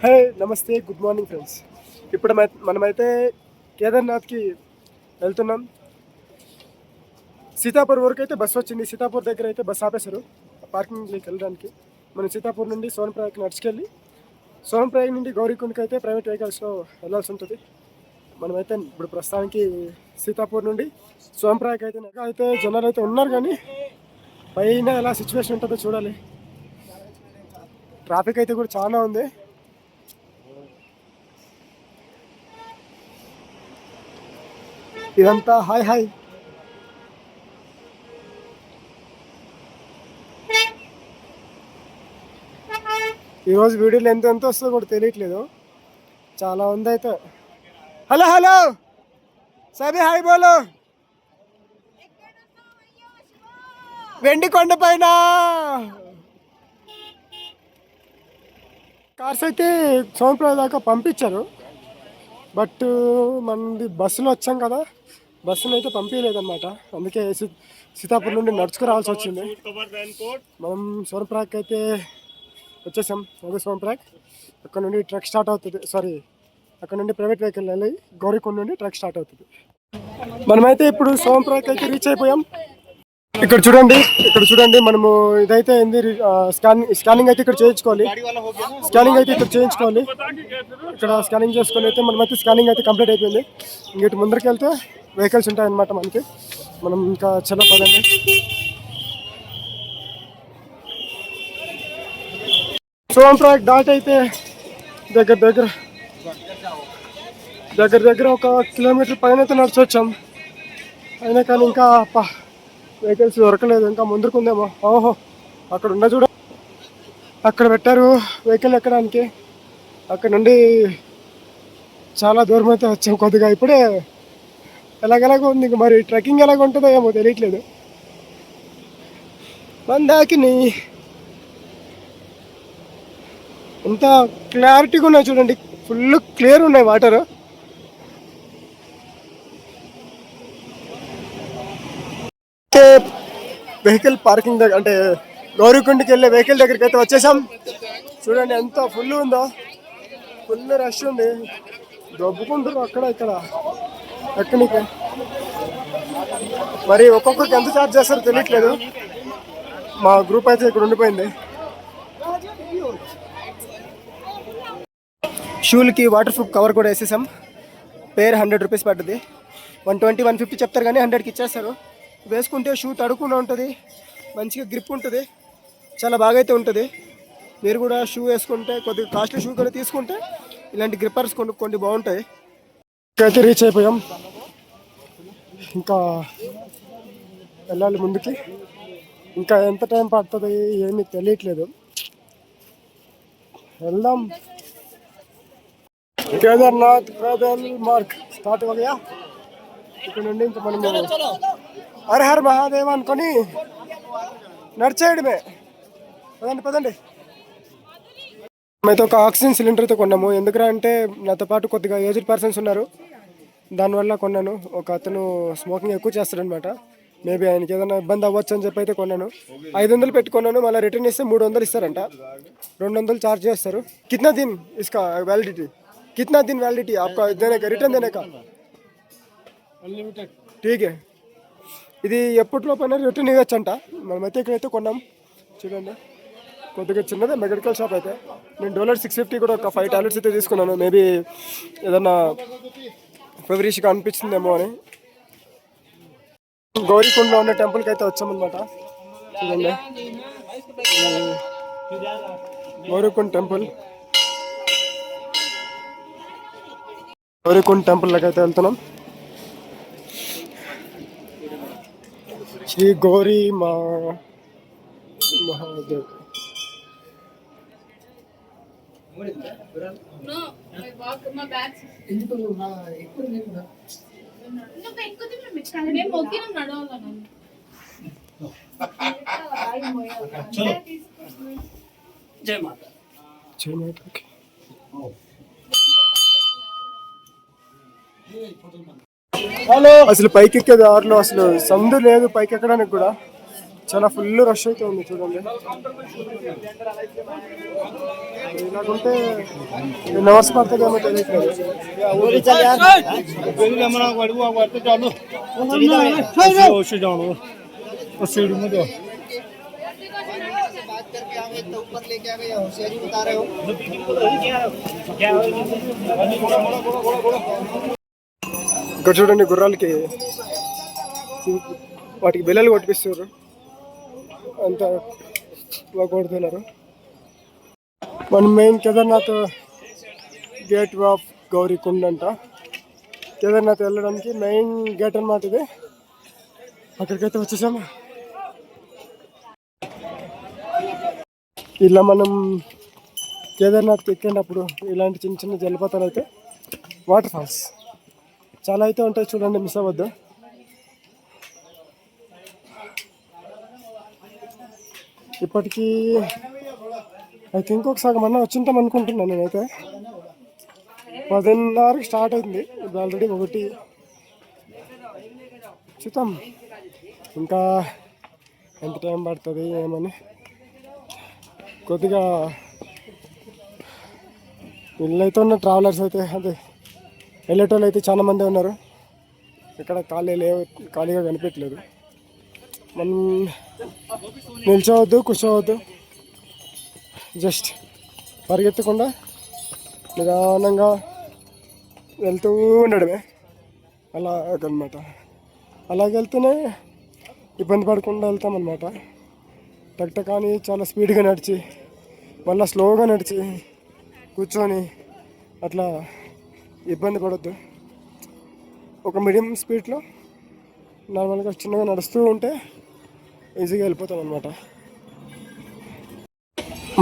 హే నమస్తే, good morning friends. ఇప్పుడు మనమైతే కేదార్నాథ్కి వెళ్తున్నాం. సీతాపూర్ వరకు అయితే బస్సు వచ్చింది. సీతాపూర్ దగ్గర అయితే బస్సు ఆపేశారు పార్కింగ్లోకి వెళ్ళడానికి. మనం సీతాపూర్ నుండి సోన్ప్రయాగ్కి నడుచుకెళ్ళి సోన్ప్రయాగ్ నుండి గౌరీకుండ్కి అయితే ప్రైవేట్ వెహికల్స్లో వెళ్ళాల్సి ఉంటుంది. మనమైతే ఇప్పుడు ప్రస్తుతానికి సీతాపూర్ నుండి సోన్ప్రయాగ్ అయితే జనాలు అయితే ఉన్నారు, కానీ పైన ఎలా సిచ్యువేషన్ ఉంటుందో చూడాలి. ట్రాఫిక్ అయితే కూడా చాలా ఉంది. ఇదంతా హాయ్ ఈరోజు వీడియోలో ఎంత వస్తుందో కూడా తెలియట్లేదు, చాలా ఉంది అయితే. హలో సభి హాయ్ బోలో. వెండి కొండ పైన కార్స్ అయితే సోన్ప్రయాగ్ దాకా పంపించారు. బట్ మనది బస్సులో వచ్చాం కదా, బస్సును అయితే పంపించలేదన్నమాట. అందుకే సీతాపూర్ నుండి నడుచుకు రావాల్సి వచ్చింది. మనం సోన్ప్రయాగ్ అయితే వచ్చేసాం. అదే సోన్ప్రయాగ్. అక్కడ నుండి ట్రక్ స్టార్ట్ అవుతుంది. అక్కడ నుండి ప్రైవేట్ వెహికల్ వెళ్ళి గౌరీకుండ్ నుండి ట్రక్ స్టార్ట్ అవుతుంది. మనమైతే ఇప్పుడు సోన్ప్రయాగ్ అయితే రీచ్ అయిపోయాం. ఇక్కడ చూడండి మనము ఇదైతే ఏంది స్కానింగ్ అయితే ఇక్కడ చేయించుకోవాలి. ఇక్కడ స్కానింగ్ చేసుకొని అయితే మనమైతే స్కానింగ్ అయితే కంప్లీట్ అయిపోయింది. ఇంకటి ముందరికి వెళ్తే వెహికల్స్ ఉంటాయన్నమాట మనకి. మనం ఇంకా చాలా పదండి. సోన్ప్రయాగ్ డాట్ అయితే దగ్గర ఒక కిలోమీటర్ పైన అయితే నడిచొచ్చాం. అయినా కానీ ఇంకా వెహికల్స్ దొరకలేదు. ఇంకా ముందుకుందేమో. ఓహో అక్కడ ఉన్న చూడ, అక్కడ పెట్టారు వెహికల్ ఎక్కడానికి. అక్కడ నుండి చాలా దూరం అయితే వచ్చాం. కొద్దిగా ఇప్పుడే ఎలాగెలాగో ఉంది. మరి ట్రెక్కింగ్ ఎలాగ ఉంటుందో ఏమో తెలియట్లేదు. మందాకిని ఎంత క్లారిటీగా ఉన్నాయి చూడండి, ఫుల్ క్లియర్ ఉన్నాయి వాటర్. వెహికల్ పార్కింగ్ దగ్గర అంటే గౌరీకుండ్కి వెళ్ళే వెహికల్ దగ్గరికి అయితే వచ్చేసాం. చూడండి ఎంత ఫుల్ ఉందో, ఫుల్ రష్ ఉంది. దొబ్బుకుంటారు అక్కడ ఇక్కడ ఎక్కడికి. మరి ఒక్కొక్కరికి ఎంత ఛార్జ్ చేస్తారో తెలియట్లేదు. మా గ్రూప్ అయితే ఇక్కడ ఉండిపోయింది. షూలకి వాటర్ ప్రూఫ్ కవర్ కూడా వేసేసాం. పేరు 100 రూపీస్ పడుతుంది. 120, 150 చెప్తారు, కానీ 100కి ఇచ్చేస్తారు. వేసుకుంటే షూ తడుకుండా ఉంటుంది, మంచిగా గ్రిప్ ఉంటుంది, చాలా బాగా అయితే ఉంటుంది. మీరు కూడా షూ వేసుకుంటే, కొద్దిగా కాస్ట్లీ షూ కూడా తీసుకుంటే ఇలాంటి గ్రిప్పర్స్ కొనుక్కోండి, బాగుంటాయి. అయితే రీచ్ అయిపోయాం. ఇంకా వెళ్ళాలి ముందుకి. ఇంకా ఎంత టైం పడుతుంది ఏమీ తెలియట్లేదు. వెళ్దాం. కేదార్నాథ్ पैदल మార్క్ స్టార్ట్ అవ్వగా ఇక్కడ నుండి ఇంకా మనము హర హర్ మహాదేవ్ అనుకొని నడిచేయడమే. పదండి. మేమైతే ఒక ఆక్సిజన్ సిలిండర్ అయితే కొన్నాము. ఎందుకురా అంటే నాతో పాటు కొద్దిగా ఏజ్డ్ పర్సన్స్ ఉన్నారు, దానివల్ల కొన్నాను. ఒక అతను స్మోకింగ్ ఎక్కువ చేస్తాడనమాట. మేబీ ఆయనకి ఏదైనా ఇబ్బంది అవ్వచ్చు అని చెప్పి అయితే కొన్నాను. 500 పెట్టుకున్నాను. మళ్ళీ రిటర్న్ ఇస్తే 300 ఇస్తారంట. 200 ఛార్జ్ చేస్తారు. కిतना दिन इसका वैलिडिटी? कितना दिन वैलिडिटी आपका देने का, रिटर्न देने का? अनलिमिटेड. ठीक है. ఇది ఎప్పటిలోపైనా రిటర్న్ ఇవ్వచ్చంట. మనమైతే ఇక్కడైతే కొన్నాం. చూడండి కొద్దిగా చిన్నదే మెడికల్ షాప్ అయితే. నేను $650 కూడా ఒక 5 టాబ్లెట్స్ అయితే తీసుకున్నాను. మేబీ ఏదన్నా ఫెవరిష్గా అనిపించిందేమో అని. గౌరీకుండ్లో ఉన్న టెంపుల్కి అయితే వచ్చామన్నమాట. చూడండి గౌరీకుండ్ టెంపుల్లోకి అయితే వెళ్తున్నాం. శ్రీ గౌరీ మహాదేవ్. జై మాతా. అసలు పైకి ఎక్కే దారిలో అసలు సందు లేదు పైకి ఎక్కడానికి కూడా. చాలా ఫుల్ రష్ అయితే ఉంది చూడండి. ఇలాగుంటే ఎన్ని అవర్స్ పడుతుందేమో తెలియట్లేదు. ఇక్కడ చూడండి గుర్రాలకి వాటికి బెల్లలు కొట్టిపిస్తారు, అంత బాగా కొడుతున్నారు. మన main Kedarnath gate of Gaurikund అంట. కేదార్నాథ్ వెళ్ళడానికి మెయిన్ గేట్ అన్నమాట ఇది. అక్కడికైతే వచ్చేసాము. ఇలా మనం కేదార్నాథ్కి ఎక్కినప్పుడు ఇలాంటి చిన్న చిన్న జలపాతాలు అయితే, వాటర్ ఫాల్స్ చాలా అయితే ఉంటాయి చూడండి, మిస్ అవ్వద్దు. ఇప్పటికీ ఐ థింక్ ఒక సగం అన్న వచ్చింటాం అనుకుంటున్నాను నేనైతే. 10:30కి స్టార్ట్ అయింది, ఇప్పుడు ఆల్రెడీ 1 చూద్దాం ఇంకా ఎంత టైం పడుతుంది ఏమని. కొద్దిగా వీళ్ళైతే ఉన్న ట్రావెలర్స్ అయితే అదే వెళ్ళేటోళ్ళు అయితే చాలా మంది ఉన్నారు. ఇక్కడ ఖాళీగా కనిపించలేదు. మనం నిల్చోవద్దు, కూర్చోవద్దు, జస్ట్ పరిగెత్తకుండా నిదానంగా వెళ్తూ ఉండడమే అలాగనమాట. అలాగే వెళ్తూనే ఇబ్బంది పడకుండా వెళ్తామన్నమాట. టక్ కానీ చాలా స్పీడ్గా నడిచి మళ్ళీ స్లోగా నడిచి కూర్చొని అట్లా ఇబ్బంది పడద్దు. ఒక మీడియం స్పీడ్లో నార్మల్గా చిన్నగా నడుస్తూ ఉంటే ఈజీగా వెళ్ళిపోతాం అనమాట.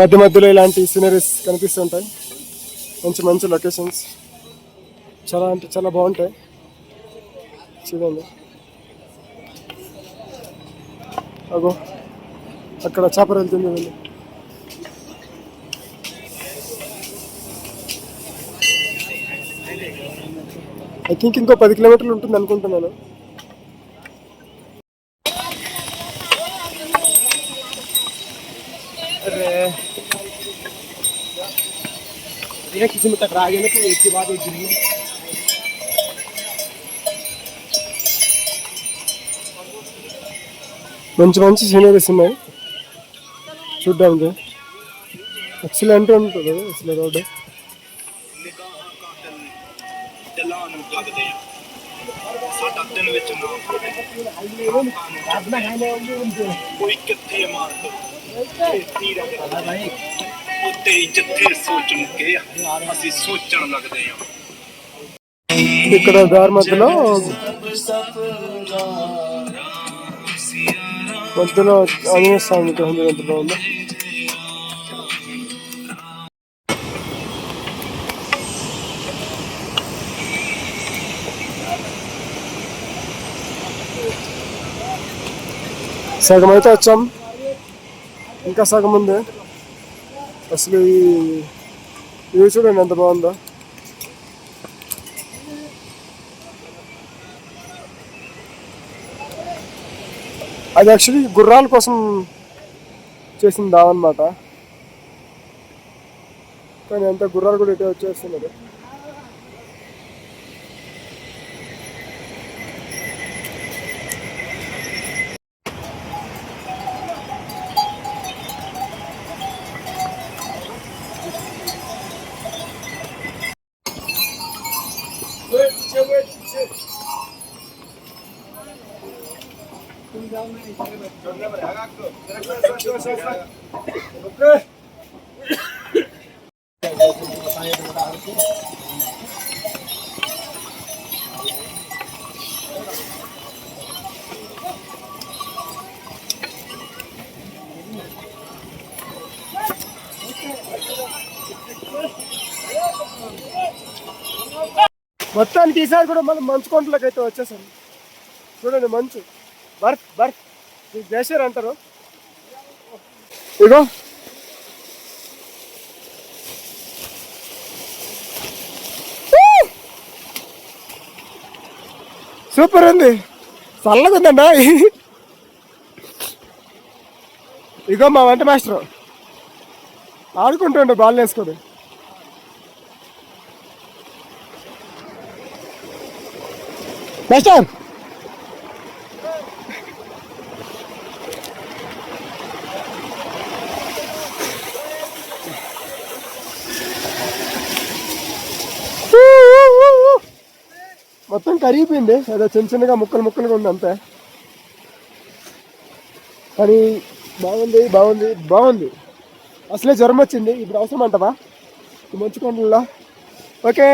మధ్య మధ్యలో ఇలాంటి సీనరీస్ కనిపిస్తుంటాయి, మంచి మంచి లొకేషన్స్, చాలా అంటే చాలా బాగుంటాయి చూడండి. అగో అక్కడ చేపలు వెళ్తుంది వెళ్ళి. ఐ థింక్ ఇంకో 10 కిలోమీటర్లు ఉంటుంది అనుకుంటున్నాను. किसी में टकरा गया ना तो एक के बाद एक गिरी. మంచి మంచి సీనరీస్ ఉన్నాయి చూడ్డానికి. ఎక్సలెంట్ ఉంటుంది అసలు రోడ్డు. ఇక్కడ దారి మధ్యలో ఆంజనేయ స్వామి విగ్రహం ఎంత బాగుంది. సగం అయితే వచ్చాం, ఇంకా సగం ఉంది. అసలు ఇవి చూడండి ఎంత బాగుందో. అది యాక్చువల్లీ గుర్రాల కోసం చేసిన దావన్నమాట, కానీ అంత గుర్రాలు కూడా ఇటే వచ్చేస్తున్నారు. మొత్తానికి ఈసారి కూడా మనం మంచు కొండలకు అయితే వచ్చేసాం చూడండి. మంచు బర్ఫ్ గ్లేషియర్ అంటారు. ఇగో సూపర్ ఉంది, చల్లగా ఉందండి. ఇగో మా వంట మాస్టర్ ఆడుకుంటుండే బాల్ వేసుకొని. మాస్టర్ మొత్తం కరిగిపోయింది, అదే చిన్న చిన్నగా ముక్కలు ముక్కలుగా ఉంది అంతే. కానీ బాగుంది బాగుంది బాగుంది. అసలే జ్వరం వచ్చింది, ఇప్పుడు అవసరం అంటవా ఈ మంచు కొండల్లో? ఓకే.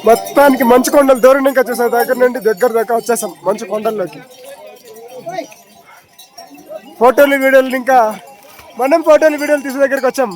మొత్తానికి మంచు కొండలు దూరం ఇంకా చూసా, దగ్గర నుండి దగ్గర దాకా వచ్చేసాం మంచు కొండల్లోకి. ఫోటోలు వీడియోలు ఇంకా మనం ఫోటోలు వీడియోలు తీసే దగ్గరికి వచ్చాం.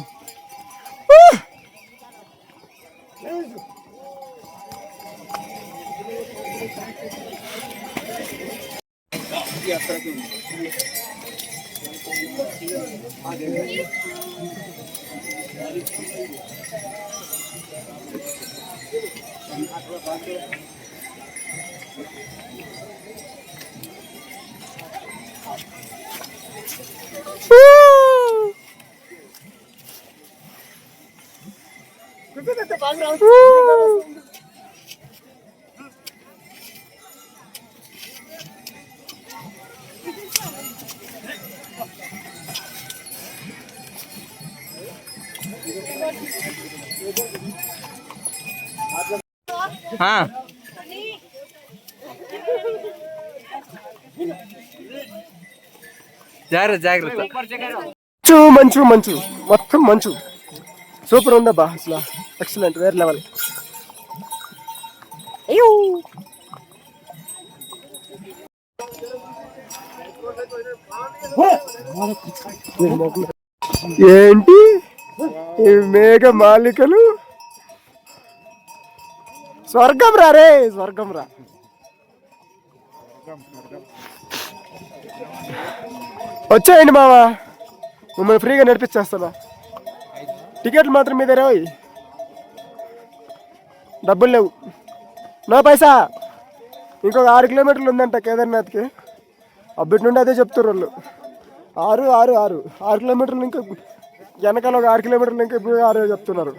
జాగ్రత్త జాగ్రత్త. మంచు మంచు మొత్తం మంచు సూపర్ ఉందబ్బా, అసలు ఎక్సలెంట్, వేరే లెవెల్. ఏంటి ఈ మేఘ మాలికలు? స్వర్గం రా రే, స్వర్గం రా. వచ్చేయండి మావా, మిమ్మల్ని ఫ్రీగా నడిపించేస్తాను. టికెట్లు మాత్రం మీద రావు, డబ్బులు లేవు, నా పైసా. ఇంకొక 6 కిలోమీటర్లు ఉందంట కేదార్నాథ్కి, అప్పటి నుండి అదే చెప్తారు వాళ్ళు. 6 కిలోమీటర్లు, ఇంకా వెనకాల ఒక 6 కిలోమీటర్లు, ఇంకా ఇప్పుడు 6 చెప్తున్నారు.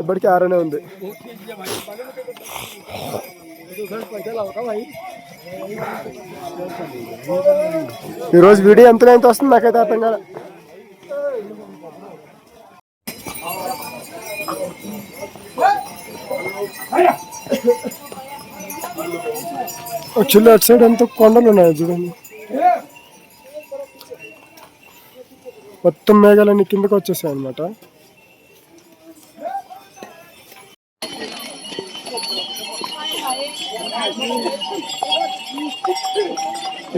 ఇప్పటికీ 6 ఉంది. ఈరోజు వీడియో ఎంత వస్తుంది నాకైతే అర్థం కాదు. యాక్చువల్లీ అటు సైడ్ అంతా కొండలు ఉన్నాయి చూడండి, మొత్తం మేఘాలన్నీ కిందకు వచ్చేసాయి అన్నమాట.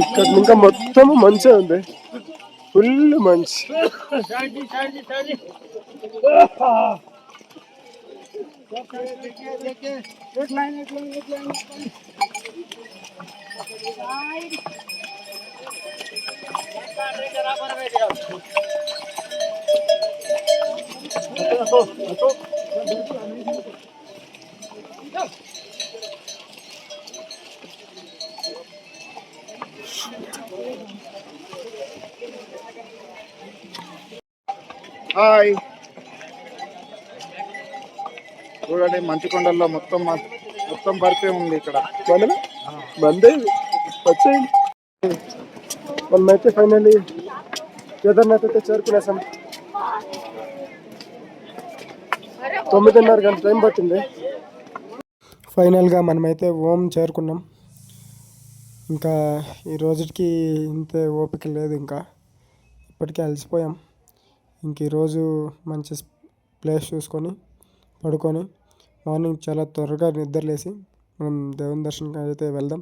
ఇక్కడ ఇంకా మొత్తం మంచిగా ఉంది, ఫుల్ మంచి. హాయ్, చూడండి మంచుకొండల్లో మొత్తం బర్ఫే ఉంది ఇక్కడ. బందే వచ్చేయండి. మనమైతే ఫైనల్లీ కేదార్నాథ్ అయితే చేరుకునేసాం. 9:30 గంట టైం పట్టింది. ఫైనల్గా మనమైతే ఓం చేరుకున్నాం. ఇంకా ఈ రోజుకి ఇంతే ఓపిక లేదు, ఇంకా ఇప్పటికే అలసిపోయాం. ఇంక ఈరోజు మంచి ప్లేస్ చూసుకొని పడుకొని మార్నింగ్ చాలా త్వరగా నిద్రలేసి మనం దేవుని దర్శనం అయితే వెళ్దాం.